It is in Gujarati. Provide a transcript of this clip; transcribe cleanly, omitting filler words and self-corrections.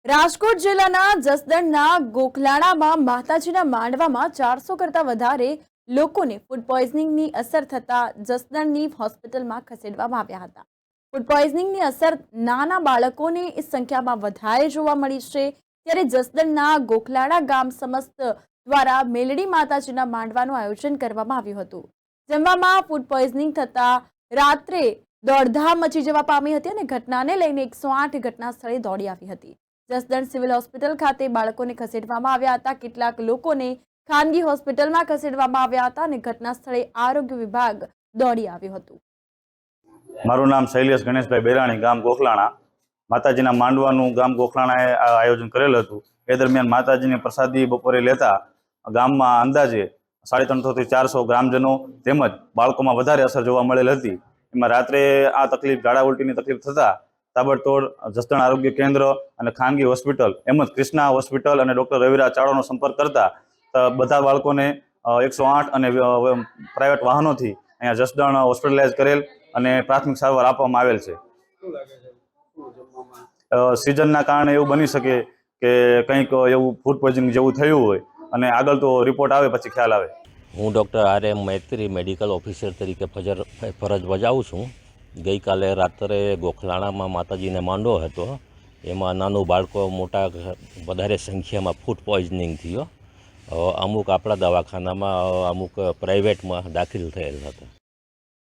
રાજકોટ જિલ્લાના જસદણના ગોખલાણામાં માતાજીના માંડવામાં 400 કરતાં વધારે લોકોને ફૂડ પોઈઝનિંગની અસર થતા જસદણની હોસ્પિટલમાં ખસેડવામાં આવ્યા હતા। ફૂડ પોઈઝનિંગની અસર નાના બાળકોની સંખ્યામાં વધારે જોવા મળી છે। ત્યારે જસદણના ગોખલાણા ગામ સમસ્ત દ્વારા મેલડી માતાજીના માંડવાનું આયોજન કરવામાં આવ્યું હતું। જમવામાં ફૂડ પોઈઝનિંગ થતા રાત્રે દોડધામ મચી જવા પામી હતી અને ઘટનાને લઈને 108 ઘટના સ્થળે દોડી આવી હતી। જસદણ સિવિલ હોસ્પિટલ ખાતે બાળકોને ખસેડવામાં આવ્યા હતા। કેટલાક લોકોને ખાનગી હોસ્પિટલમાં ખસેડવામાં આવ્યા હતા અને ઘટના સ્થળે આરોગ્ય વિભાગ દોડી આવ્યું હતું। મારું નામ શૈલેષ ગણેશભાઈ બેરાણી, ગામ ગોખલાણા। માતાજીના માંડવાનું ગામ ગોખલાણાએ આયોજન કરેલું હતું। એ દરમિયાન માતાજીની પ્રસાદી બપોરે લેતા ગામમાં અંદાજે 350 થી 400 ગ્રામજનો તેમજ બાળકોમાં વધારે અસર જોવા મળેલ હતી। એમાં રાત્રે આ તકલીફ ઝાડા ઉલટીની તકલીફ થતા તાબડતોડ જસદણ આરોગ્ય કેન્દ્ર અને ખાનગી હોસ્પિટલ એમજ કૃષ્ણા હોસ્પિટલ અને ડૉક્ટર રવિરાજ ચાવડાનો સંપર્ક કરતા બધા બાળકોને 108 અને પ્રાઇવેટ વાહનોથી અહીંયા જસદણ હોસ્પિટલાઇઝ કરેલ અને પ્રાથમિક સારવાર આપવામાં આવેલ છે। સિઝનના કારણે એવું બની શકે કે કંઈક એવું ફૂડ પોઈઝનિંગ જેવું થયું હોય અને આગળ તો રિપોર્ટ આવે પછી ખ્યાલ આવે। હું ડૉક્ટર RM મૈત્રી મેડિકલ ઓફિસર તરીકે ફરજ બજાવું છું। ગઈકાલે રાત્રે ગોખલાણામાં માતાજીને માંડવો હતો, એમાં નાનું બાળકો મોટા વધારે સંખ્યામાં ફૂડ પોઈઝનિંગ થયો। અમુક આપણા દવાખાનામાં અમુક પ્રાઇવેટમાં દાખલ થયેલ હતા।